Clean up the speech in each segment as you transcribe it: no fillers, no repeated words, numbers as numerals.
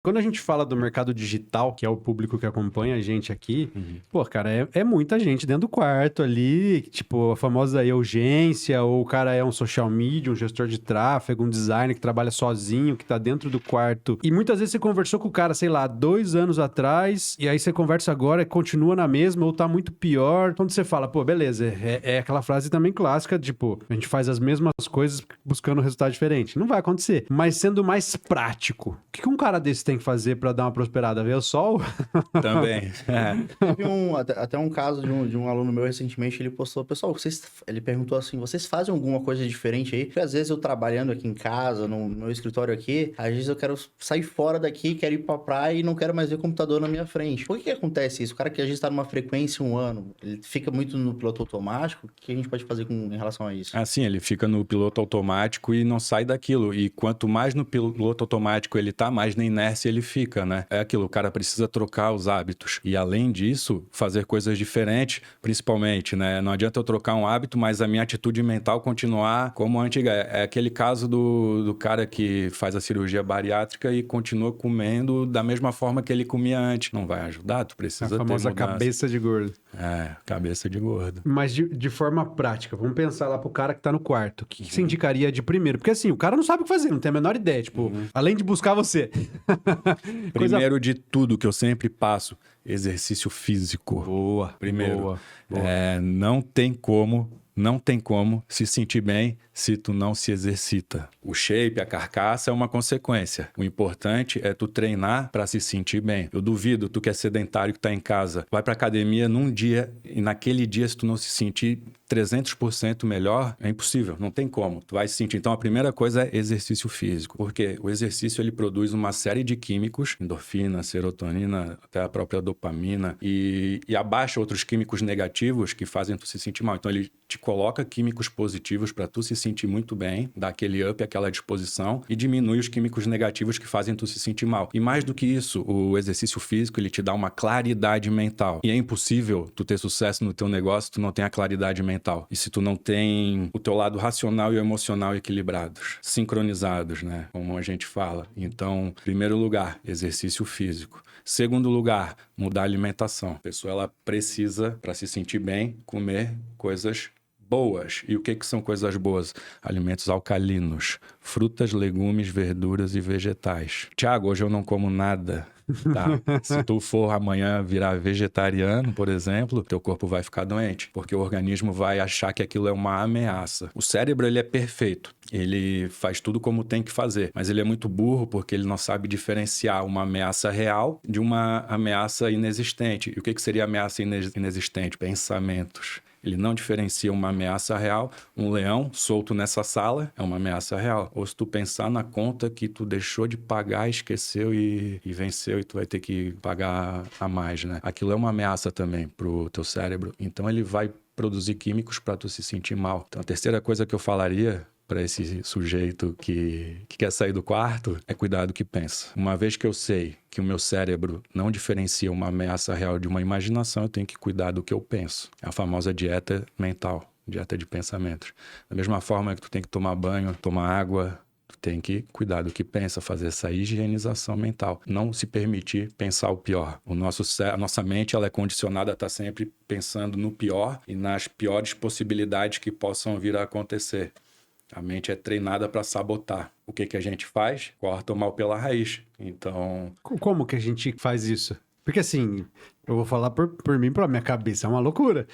Quando a gente fala do mercado digital, que é o público que acompanha a gente aqui, pô, cara, é muita gente dentro do quarto ali, tipo, a famosa urgência, ou o cara é um social media, um gestor de tráfego, um designer que trabalha sozinho, que tá dentro do quarto. E muitas vezes você conversou com o cara, sei lá, 2 anos atrás, e aí você conversa agora e continua na mesma, ou tá muito pior. Quando você fala, pô, beleza, é aquela frase também clássica, tipo, a gente faz as mesmas coisas buscando um resultado diferente. Não vai acontecer. Mas sendo mais prático, o que um cara desse tem que fazer pra dar uma prosperada? Ver o sol? Também. Teve até um caso de um aluno meu recentemente, ele postou, pessoal, ele perguntou assim, vocês fazem alguma coisa diferente aí? Porque às vezes eu trabalhando aqui em casa, no meu escritório aqui, às vezes eu quero sair fora daqui, quero ir pra praia e não quero mais ver computador na minha frente. Por que acontece isso? O cara que às vezes tá numa frequência um ano, ele fica muito no piloto automático, o que a gente pode fazer em relação a isso? Assim, ele fica no piloto automático e não sai daquilo. E quanto mais no piloto automático ele tá, mais na inércia ele fica, né? É aquilo, o cara precisa trocar os hábitos. E além disso, fazer coisas diferentes, principalmente, né? Não adianta eu trocar um hábito, mas a minha atitude mental continuar como antiga. É aquele caso do cara que faz a cirurgia bariátrica e continua comendo da mesma forma que ele comia antes. Não vai ajudar, tu precisa ter A famosa mudança. cabeça de gordo. Cabeça de gordo. Mas de forma prática, vamos pensar lá pro cara que tá no quarto. O que você indicaria de primeiro? Porque assim, o cara não sabe o que fazer, não tem a menor ideia. Tipo, além de buscar você. Primeiro de tudo que eu sempre passo, exercício físico. Boa. Primeiro, boa. não tem como se sentir bem se tu não se exercita. O shape, a carcaça é uma consequência. O importante é tu treinar para se sentir bem. Eu duvido, tu que é sedentário, que tá em casa, vai pra academia num dia e naquele dia se tu não se sentir 300% melhor, é impossível, não tem como. Tu vai se sentir. Então a primeira coisa é exercício físico, porque o exercício ele produz uma série de químicos, endorfina, serotonina, até a própria dopamina e abaixa outros químicos negativos que fazem tu se sentir mal. Então ele te coloca químicos positivos para tu se sentir muito bem, dá aquele up, aquela disposição e diminui os químicos negativos que fazem tu se sentir mal. E mais do que isso, o exercício físico ele te dá uma claridade mental. E é impossível tu ter sucesso no teu negócio se tu não tem a claridade mental. E se tu não tem o teu lado racional e o emocional equilibrados, sincronizados, né? Como a gente fala. Então, primeiro lugar, exercício físico. Segundo lugar, mudar a alimentação. A pessoa ela precisa, para se sentir bem, comer coisas boas. E o que são coisas boas? Alimentos alcalinos, frutas, legumes, verduras e vegetais. Tiago, hoje eu não como nada. Tá. Se tu for amanhã virar vegetariano, por exemplo, teu corpo vai ficar doente, porque o organismo vai achar que aquilo é uma ameaça. O cérebro, ele é perfeito. Ele faz tudo como tem que fazer, mas ele é muito burro porque ele não sabe diferenciar uma ameaça real de uma ameaça inexistente. E o que seria ameaça inexistente? Pensamentos. Ele não diferencia uma ameaça real. Um leão solto nessa sala é uma ameaça real. Ou se tu pensar na conta que tu deixou de pagar, esqueceu e venceu e tu vai ter que pagar a mais, né? Aquilo é uma ameaça também pro teu cérebro. Então ele vai produzir químicos para tu se sentir mal. Então a terceira coisa que eu falaria para esse sujeito que quer sair do quarto é cuidar do que pensa. Uma vez que eu sei que o meu cérebro não diferencia uma ameaça real de uma imaginação, eu tenho que cuidar do que eu penso. É a famosa dieta mental, dieta de pensamentos. Da mesma forma que tu tem que tomar banho, tomar água, tu tem que cuidar do que pensa, fazer essa higienização mental. Não se permitir pensar o pior. A nossa mente ela é condicionada a estar sempre pensando no pior e nas piores possibilidades que possam vir a acontecer. A mente é treinada para sabotar. O que a gente faz? Corta o mal pela raiz. Então... Como que a gente faz isso? Porque assim, eu vou falar por mim, pela minha cabeça, é uma loucura.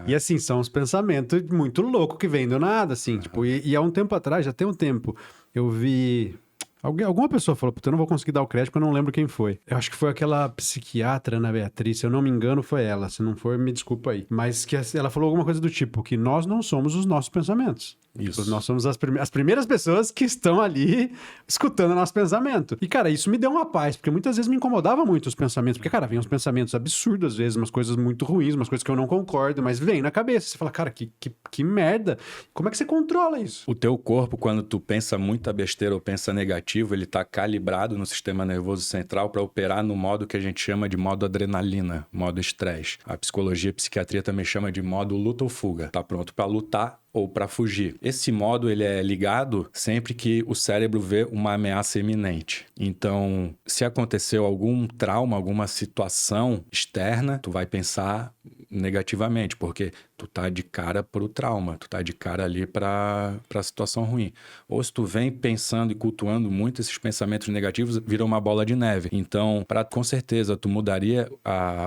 E assim, são uns pensamentos muito loucos que vêm do nada, assim. Tipo, e há um tempo atrás, já tem um tempo, eu vi... Alguma pessoa falou, puta, eu não vou conseguir dar o crédito, porque eu não lembro quem foi. Eu acho que foi aquela psiquiatra, Ana Beatriz, se eu não me engano, foi ela. Se não for, me desculpa aí. Mas que ela falou alguma coisa do tipo, que nós não somos os nossos pensamentos. Isso. Nós somos as primeiras pessoas que estão ali escutando o nosso pensamento. E, cara, isso me deu uma paz, porque muitas vezes me incomodava muito os pensamentos. Porque, cara, vem uns pensamentos absurdos, às vezes, umas coisas muito ruins, umas coisas que eu não concordo, mas vem na cabeça. Você fala, cara, que merda. Como é que você controla isso? O teu corpo, quando tu pensa muita besteira ou pensa negativo, ele tá calibrado no sistema nervoso central para operar no modo que a gente chama de modo adrenalina, modo estresse. A psicologia e a psiquiatria também chama de modo luta ou fuga. Tá pronto para lutar ou para fugir. Esse modo ele é ligado sempre que o cérebro vê uma ameaça iminente. Então, se aconteceu algum trauma, alguma situação externa, tu vai pensar negativamente, porque tu tá de cara pro trauma, tu tá de cara ali pra situação ruim. Ou se tu vem pensando e cultuando muito esses pensamentos negativos, vira uma bola de neve. Então, com certeza, tu mudaria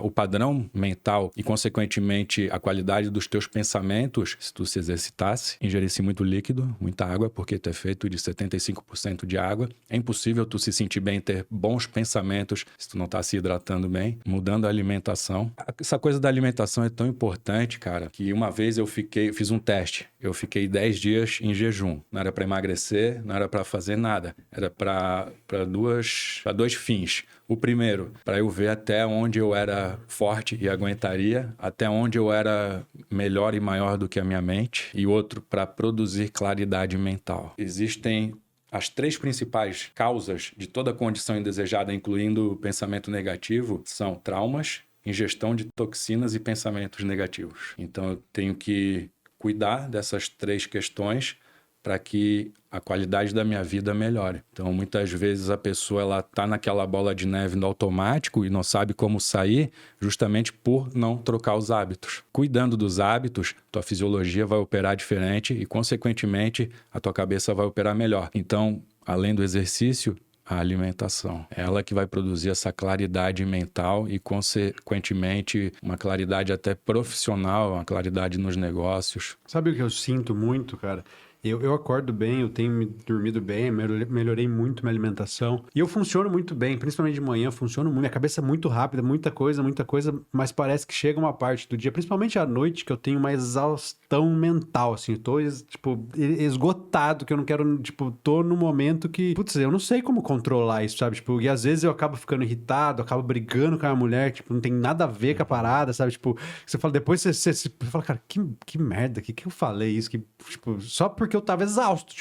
o padrão mental e, consequentemente, a qualidade dos teus pensamentos se tu se exercitasse, ingerisse muito líquido, muita água, porque tu é feito de 75% de água. É impossível tu se sentir bem, ter bons pensamentos se tu não tá se hidratando bem, mudando a alimentação. Essa coisa da alimentação é tão importante, cara, que uma vez eu fiz um teste. Eu fiquei 10 dias em jejum. Não era para emagrecer, não era para fazer nada. Era para dois fins. O primeiro, para eu ver até onde eu era forte e aguentaria, até onde eu era melhor e maior do que a minha mente. E outro, para produzir claridade mental. Existem as 3 principais causas de toda condição indesejada, incluindo o pensamento negativo, são traumas, ingestão de toxinas e pensamentos negativos. Então, eu tenho que cuidar dessas 3 questões para que a qualidade da minha vida melhore. Então, muitas vezes a pessoa ela tá naquela bola de neve no automático e não sabe como sair, justamente por não trocar os hábitos. Cuidando dos hábitos, tua fisiologia vai operar diferente e, consequentemente, a tua cabeça vai operar melhor. Então, além do exercício, a alimentação. Ela que vai produzir essa claridade mental e, consequentemente, uma claridade até profissional, uma claridade nos negócios. Sabe o que eu sinto muito, cara? Eu acordo bem, eu tenho dormido bem, melhorei muito minha alimentação. E eu funciono muito bem, principalmente de manhã, funciono muito. Minha cabeça é muito rápida, muita coisa, mas parece que chega uma parte do dia, principalmente à noite, que eu tenho uma exaustão mental, assim. Eu tô, esgotado, que eu não quero, tô num momento que, eu não sei como controlar isso, sabe? E às vezes eu acabo ficando irritado, acabo brigando com a mulher, não tem nada a ver com a parada, sabe? Você fala, depois você fala, cara, que merda, que eu falei isso? Só porque eu tava exausto,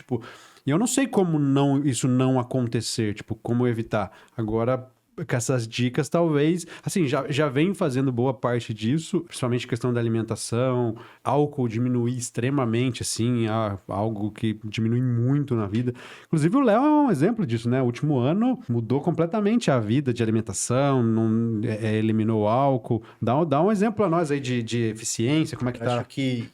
e eu não sei como isso não acontecer, como evitar. Agora, com essas dicas, talvez, assim, já venho fazendo boa parte disso, principalmente questão da alimentação, álcool diminuir extremamente, assim, algo que diminui muito na vida. Inclusive, o Léo é um exemplo disso, né? O último ano mudou completamente a vida de alimentação, eliminou o álcool. Dá um exemplo a nós aí de eficiência, como é que tá? Acho que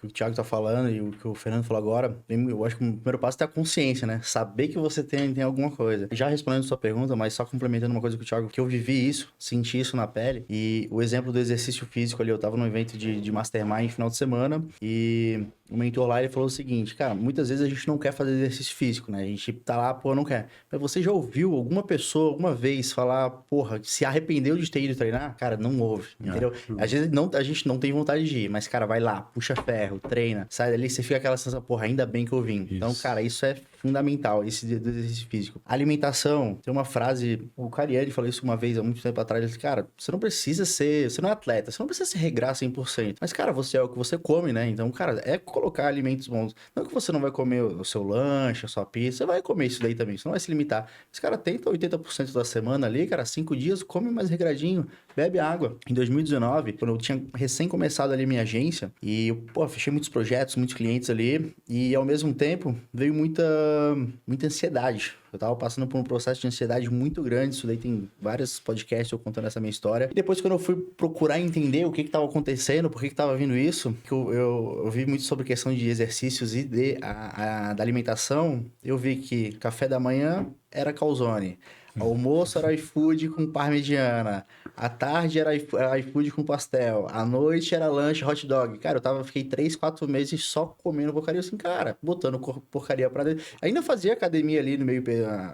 o Thiago tá falando e o que o Fernando falou agora, eu acho que o primeiro passo é a consciência, né? Saber que você tem alguma coisa. Já respondendo a sua pergunta, mas só complementando uma coisa com o Thiago, que eu vivi isso, senti isso na pele, e o exemplo do exercício físico ali, eu tava num evento de Mastermind final de semana, e o mentor lá, ele falou o seguinte, cara, muitas vezes a gente não quer fazer exercício físico, né? A gente tá lá, não quer. Mas você já ouviu alguma pessoa, alguma vez, falar, se arrependeu de ter ido treinar? Cara, não houve, entendeu? Às vezes a gente não tem vontade de ir, mas, cara, vai lá, puxa ferro, treina, sai dali, você fica aquela sensação, ainda bem que eu vim. Isso. Então, cara, isso é fundamental, esse do exercício físico. Alimentação, tem uma frase, o Cariani falou isso uma vez, há muito tempo atrás, ele disse, cara, você não precisa ser, você não é atleta, você não precisa se regrar 100%, mas, cara, você é o que você come, né? Então, cara, é colocar alimentos bons. Não que você não vai comer o seu lanche, a sua pizza, você vai comer isso daí também, você não vai se limitar. Mas, cara, tenta 80% da semana ali, cara, 5 dias, come mais regradinho, bebe água. Em 2019, quando eu tinha recém começado ali minha agência, e eu, fechei muitos projetos, muitos clientes ali, e ao mesmo tempo veio muita ansiedade. Eu tava passando por um processo de ansiedade muito grande, isso daí tem vários podcasts eu contando essa minha história. E depois, quando eu fui procurar entender o que tava acontecendo, por que tava vindo isso, que eu vi muito sobre questão de exercícios e da alimentação, eu vi que café da manhã era calzone, almoço era iFood com parmegiana, à tarde era iFood com pastel, à noite era lanche hot dog. Cara, fiquei 3, 4 meses só comendo porcaria, assim, cara, botando porcaria pra dentro. Ainda fazia academia ali no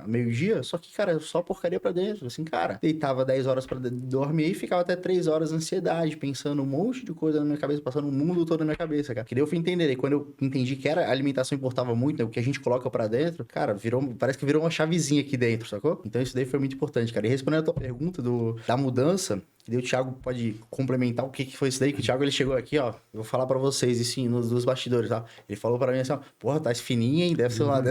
meio-dia, só que, cara, só porcaria pra dentro, assim, cara. Deitava 10 horas pra dormir e ficava até 3 horas de ansiedade, pensando um monte de coisa na minha cabeça, passando o mundo todo na minha cabeça, cara. Que daí eu fui entender, e quando eu entendi que a alimentação importava muito, né, o que a gente coloca pra dentro, cara, parece que virou uma chavezinha aqui dentro, sacou? Então isso daí foi muito importante, cara. E respondendo a tua pergunta da mudança, que daí o Thiago pode complementar o que foi isso daí, que o Thiago ele chegou aqui, ó, eu vou falar pra vocês, e sim, nos bastidores, tá? Ele falou pra mim assim, ó, porra, tá fininha, hein? Deve ser uma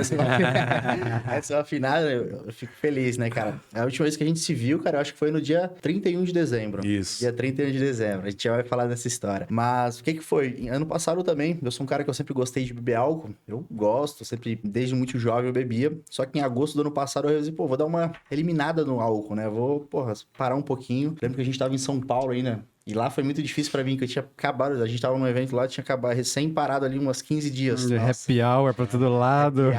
afinada, eu fico feliz, né, cara? A última vez que a gente se viu, cara, eu acho que foi no dia 31 de dezembro. Isso. Dia 31 de dezembro, a gente já vai falar dessa história. Mas o que foi? Ano passado também, eu sou um cara que eu sempre gostei de beber álcool, eu gosto, sempre, desde muito jovem eu bebia, só que em agosto do ano passado eu resolvi, pô, vou dar uma eliminada no álcool, né? Vou, porra, parar um pouquinho. Lembro que a gente tava em São Paulo ainda. E lá foi muito difícil pra mim, que eu tinha acabado, a gente tava num evento lá, tinha acabado, recém parado ali umas 15 dias. Happy hour pra todo lado.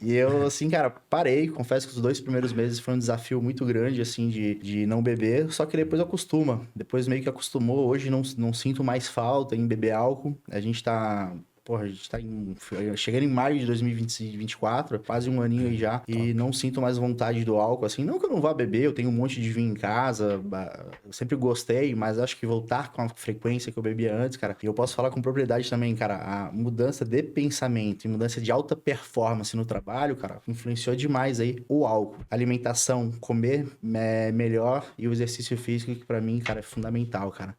E eu, assim, cara, parei. Confesso que os 2 primeiros meses foi um desafio muito grande, assim, de não beber. Só que depois acostuma. Depois meio que acostumou. Hoje não sinto mais falta em beber álcool. A gente tá... Porra, a gente tá chegando em maio de 2024, quase um aninho aí já, e não sinto mais vontade do álcool, assim, não que eu não vá beber, eu tenho um monte de vinho em casa, eu sempre gostei, mas acho que voltar com a frequência que eu bebia antes, cara, e eu posso falar com propriedade também, cara, a mudança de pensamento e mudança de alta performance no trabalho, cara, influenciou demais aí o álcool, alimentação, comer melhor e o exercício físico, que pra mim, cara, é fundamental, cara.